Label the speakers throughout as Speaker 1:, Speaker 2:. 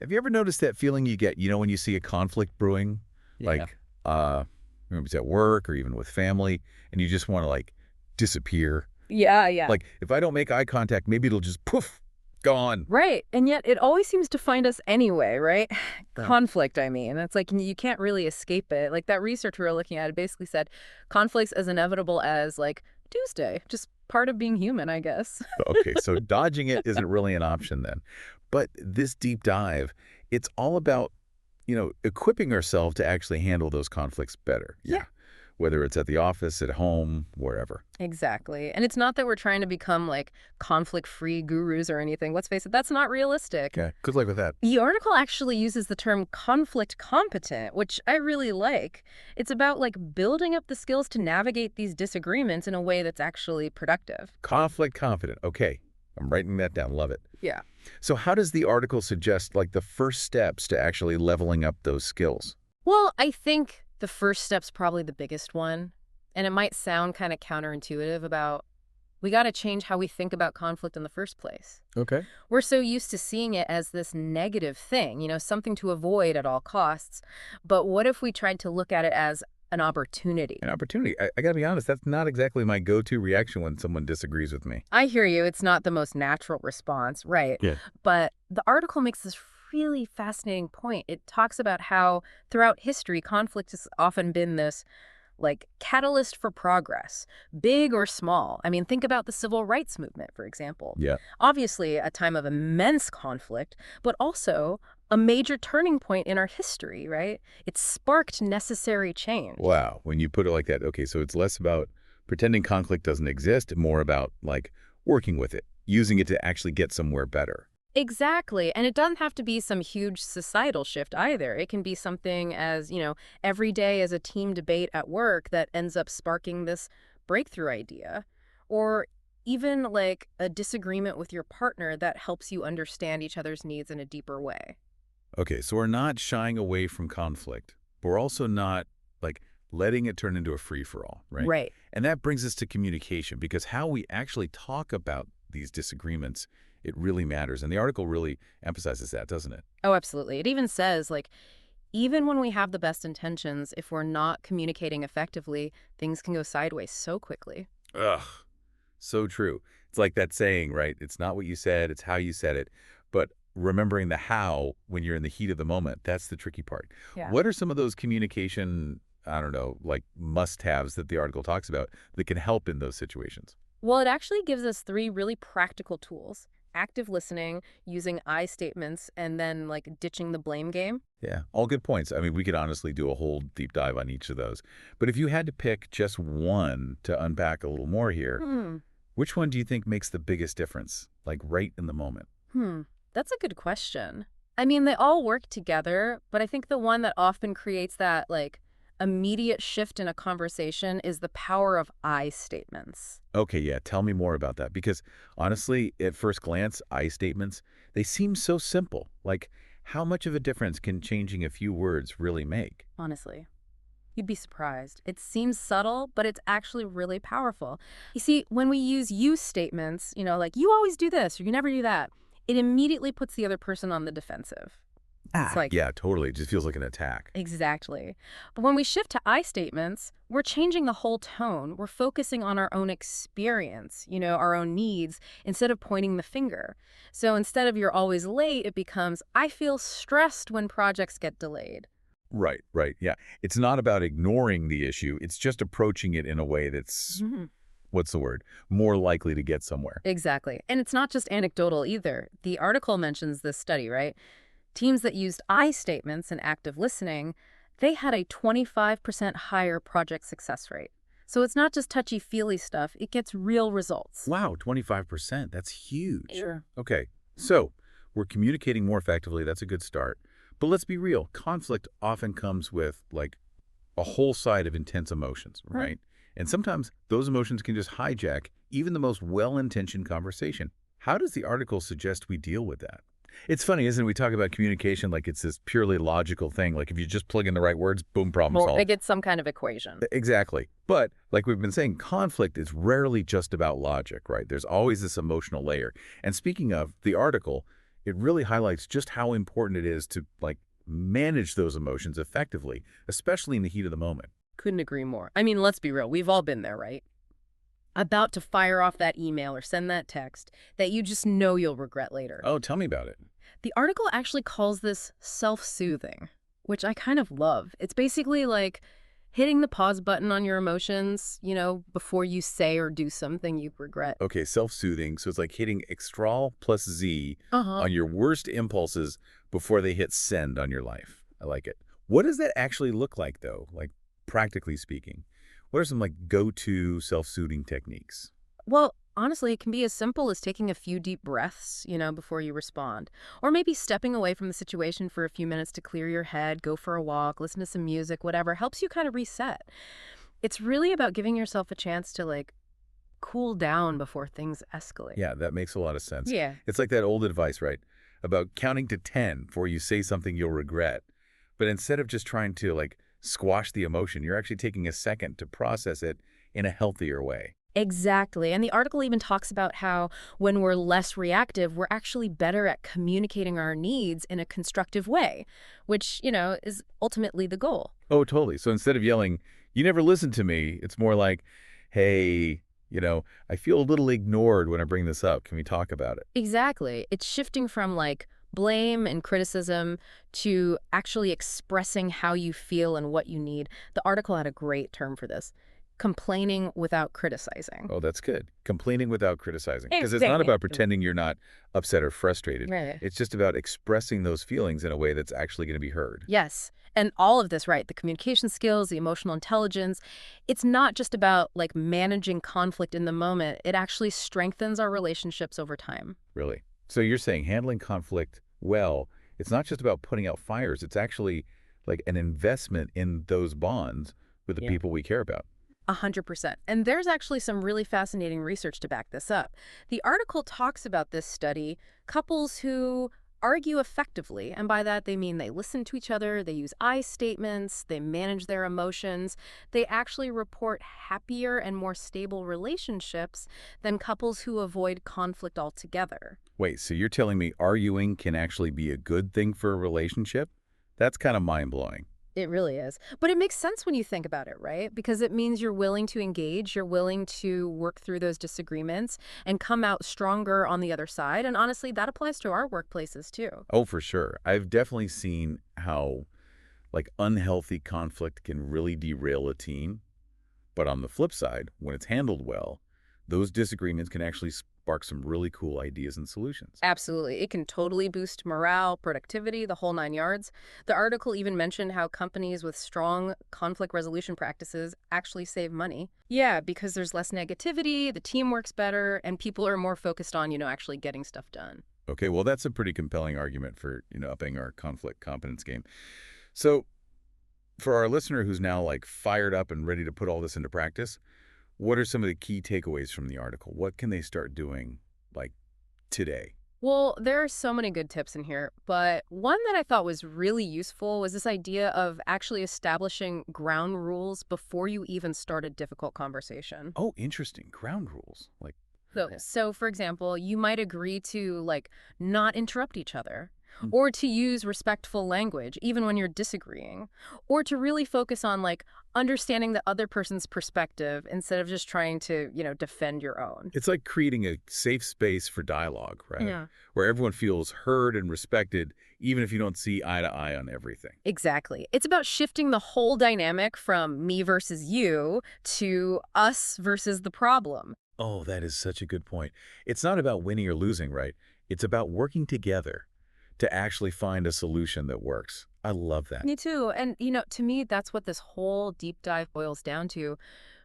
Speaker 1: Have you ever noticed that feeling you get, when you see a conflict brewing,
Speaker 2: Yeah.
Speaker 1: like, maybe it's at work or even with family, and you just want to, like, disappear?
Speaker 3: Yeah, yeah.
Speaker 1: Like, if I don't make eye contact, maybe it'll just poof, gone.
Speaker 3: Right. And yet it always seems to find us anyway, right?
Speaker 1: Yeah.
Speaker 3: Conflict, I mean. It's like you can't really escape it. Like that research we were looking at, it basically said conflict's as inevitable as like Tuesday. Just part of being human, I guess.
Speaker 1: Okay, so dodging it isn't really an option then. But this deep dive, it's all about, equipping ourselves to actually handle those conflicts better.
Speaker 3: Yeah.
Speaker 1: Whether it's at the office, at home, wherever.
Speaker 3: Exactly. And it's not that we're trying to become like conflict-free gurus or anything. Let's face it, that's not realistic.
Speaker 1: Okay, good luck with that.
Speaker 3: The article actually uses the term conflict competent, which I really like. It's about like building up the skills to navigate these disagreements in a way that's actually productive.
Speaker 1: Conflict confident. Okay, I'm writing that down. Love it.
Speaker 3: Yeah.
Speaker 1: So how does the article suggest, like, the first steps to actually leveling up those skills?
Speaker 3: Well, I think the first step's probably the biggest one. And it might sound kind of counterintuitive about we got to change how we think about conflict in the first place.
Speaker 1: Okay.
Speaker 3: We're so used to seeing it as this negative thing, something to avoid at all costs. But what if we tried to look at it as an opportunity?
Speaker 1: An opportunity. I got to be honest, that's not exactly my go-to reaction when someone disagrees with me.
Speaker 3: I hear you. It's not the most natural response, right?
Speaker 1: Yeah.
Speaker 3: But the article makes this really fascinating point. It talks about how throughout history, conflict has often been this like catalyst for progress, big or small. I mean, think about the civil rights movement, for example.
Speaker 1: Yeah.
Speaker 3: Obviously, a time of immense conflict, but also a major turning point in our history, right? It sparked necessary change.
Speaker 1: Wow. When you put it like that, okay, so it's less about pretending conflict doesn't exist, more about, like, working with it, using it to actually get somewhere better.
Speaker 3: Exactly. And it doesn't have to be some huge societal shift either. It can be something as, every day as a team debate at work that ends up sparking this breakthrough idea. Or even like a disagreement with your partner that helps you understand each other's needs in a deeper way.
Speaker 1: Okay, so we're not shying away from conflict, but we're also not, like, letting it turn into a free-for-all, right?
Speaker 3: Right.
Speaker 1: And that brings us to communication, because how we actually talk about these disagreements, it really matters. And the article really emphasizes that, doesn't it?
Speaker 3: Oh, absolutely. It even says, like, even when we have the best intentions, if we're not communicating effectively, things can go sideways so quickly.
Speaker 1: Ugh, so true. It's like that saying, right? It's not what you said, it's how you said it. But remembering the how when you're in the heat of the moment, that's the tricky part.
Speaker 3: Yeah.
Speaker 1: What are some of those communication, I don't know, like must-haves that the article talks about that can help in those situations?
Speaker 3: Well, it actually gives us 3 really practical tools. Active listening, using I statements, and then like ditching the blame game.
Speaker 1: Yeah, all good points. I mean, we could honestly do a whole deep dive on each of those. But if you had to pick just one to unpack a little more here, which one do you think makes the biggest difference, like right in the moment?
Speaker 3: That's a good question. I mean, they all work together, but I think the one that often creates that like immediate shift in a conversation is the power of I statements.
Speaker 1: Okay, yeah, tell me more about that. Because honestly, at first glance, I statements, they seem so simple. Like, how much of a difference can changing a few words really make?
Speaker 3: Honestly, you'd be surprised. It seems subtle, but it's actually really powerful. You see, when we use you statements, like you always do this or you never do that, it immediately puts the other person on the defensive. It's like,
Speaker 1: Yeah, totally. It just feels like an attack.
Speaker 3: exactly. But when we shift to I statements, we're changing the whole tone. We're focusing on our own experience, our own needs, instead of pointing the finger. So instead of you're always late, it becomes I feel stressed when projects get delayed.
Speaker 1: Right, yeah. It's not about ignoring the issue. It's just approaching it in a way that's, what's the word, more likely to get somewhere.
Speaker 3: Exactly. And it's not just anecdotal either. The article mentions this study, right? Teams that used I statements and active listening, they had a 25% higher project success rate. So it's not just touchy-feely stuff. It gets real results.
Speaker 1: Wow, 25%. That's huge.
Speaker 3: Sure.
Speaker 1: Okay, so we're communicating more effectively. That's a good start. But let's be real. Conflict often comes with, like, a whole side of intense emotions, right? And sometimes those emotions can just hijack even the most well-intentioned conversation. How does the article suggest we deal with that? It's funny, isn't it? We talk about communication like it's this purely logical thing. Like if you just plug in the right words, boom, problem solved.
Speaker 3: It gets some kind of equation.
Speaker 1: Exactly. But like we've been saying, conflict is rarely just about logic, right? There's always this emotional layer. And speaking of the article, It really highlights just how important it is to, like, manage those emotions effectively, especially in the heat of the moment.
Speaker 3: Couldn't agree more. I mean, let's be real. We've all been there, right? About to fire off that email or send that text that you just know you'll regret later.
Speaker 1: Oh, tell me about it.
Speaker 3: The article actually calls this self-soothing, which I kind of love. It's basically like hitting the pause button on your emotions, before you say or do something you regret.
Speaker 1: Okay, self-soothing. So it's like hitting Xtrl plus Z
Speaker 3: Uh-huh.
Speaker 1: on your worst impulses before they hit send on your life. I like it. What does that actually look like, though? Like, practically speaking, what are some, like, go-to self-soothing techniques?
Speaker 3: Well, honestly, it can be as simple as taking a few deep breaths, before you respond. Or maybe stepping away from the situation for a few minutes to clear your head, go for a walk, listen to some music, whatever, helps you kind of reset. It's really about giving yourself a chance to, like, cool down before things escalate.
Speaker 1: Yeah, that makes a lot of sense.
Speaker 3: Yeah.
Speaker 1: It's like that old advice, right? About counting to 10 before you say something you'll regret. But instead of just trying to, like, squash the emotion, you're actually taking a second to process it in a healthier way.
Speaker 3: Exactly. And the article even talks about how when we're less reactive, we're actually better at communicating our needs in a constructive way, which, is ultimately the goal.
Speaker 1: Oh, totally. So instead of yelling, "You never listen to me," it's more like, "Hey, I feel a little ignored when I bring this up. Can we talk about it?"
Speaker 3: Exactly. It's shifting from like blame and criticism to actually expressing how you feel and what you need. The article had a great term for this: complaining without criticizing.
Speaker 1: Oh, that's good. Complaining without criticizing. Because it's not
Speaker 3: Exactly.
Speaker 1: about pretending you're not upset or frustrated.
Speaker 3: Right.
Speaker 1: It's just about expressing those feelings in a way that's actually going to be heard.
Speaker 3: Yes. And all of this, right? The communication skills, the emotional intelligence, it's not just about like managing conflict in the moment. It actually strengthens our relationships over time.
Speaker 1: Really. So you're saying handling conflict well, it's not just about putting out fires. It's actually like an investment in those bonds with the
Speaker 3: Yeah.
Speaker 1: people we care about.
Speaker 3: 100%. And there's actually some really fascinating research to back this up. The article talks about this study, couples who argue effectively, and by that they mean they listen to each other, they use I statements, they manage their emotions. They actually report happier and more stable relationships than couples who avoid conflict altogether.
Speaker 1: Wait, so you're telling me arguing can actually be a good thing for a relationship? That's kind of mind-blowing.
Speaker 3: It really is. But it makes sense when you think about it, right? Because it means you're willing to engage, you're willing to work through those disagreements and come out stronger on the other side. And honestly, that applies to our workplaces too.
Speaker 1: Oh, for sure. I've definitely seen how, like, unhealthy conflict can really derail a team. But on the flip side, when it's handled well, those disagreements can actually spark some really cool ideas and solutions.
Speaker 3: Absolutely. It can totally boost morale, productivity, the whole nine yards. The article even mentioned how companies with strong conflict resolution practices actually save money. Yeah, because there's less negativity, the team works better, and people are more focused on, actually getting stuff done.
Speaker 1: Okay, well, that's a pretty compelling argument for, upping our conflict competence game. So for our listener who's now, like, fired up and ready to put all this into practice, what are some of the key takeaways from the article? What can they start doing, like, today?
Speaker 3: Well, there are so many good tips in here, but one that I thought was really useful was this idea of actually establishing ground rules before you even start a difficult conversation.
Speaker 1: Oh, interesting. Ground rules. Like,
Speaker 3: So for example, you might agree to like not interrupt each other,
Speaker 1: Mm.
Speaker 3: or to use respectful language even when you're disagreeing, or to really focus on like understanding the other person's perspective instead of just trying to, defend your own.
Speaker 1: it's like creating a safe space for dialogue, right?
Speaker 3: Yeah.
Speaker 1: Where everyone feels heard and respected, even if you don't see eye to eye on everything.
Speaker 3: Exactly. It's about shifting the whole dynamic from me versus you to us versus the problem.
Speaker 1: Oh, that is such a good point. It's not about winning or losing, right? It's about working together to actually find a solution that works. I love that.
Speaker 3: Me too. And, to me, that's what this whole deep dive boils down to.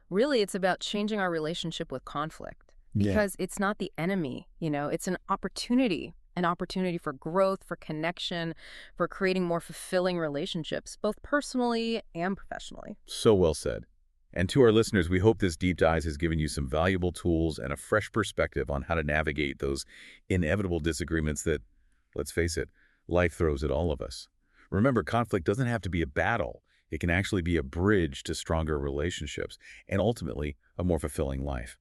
Speaker 3: Really, it's about changing our relationship with conflict
Speaker 1: Yeah.
Speaker 3: because it's not the enemy, it's an opportunity for growth, for connection, for creating more fulfilling relationships, both personally and professionally.
Speaker 1: So well said. And to our listeners, we hope this deep dive has given you some valuable tools and a fresh perspective on how to navigate those inevitable disagreements that, let's face it, life throws at all of us. Remember, conflict doesn't have to be a battle. It can actually be a bridge to stronger relationships and ultimately a more fulfilling life.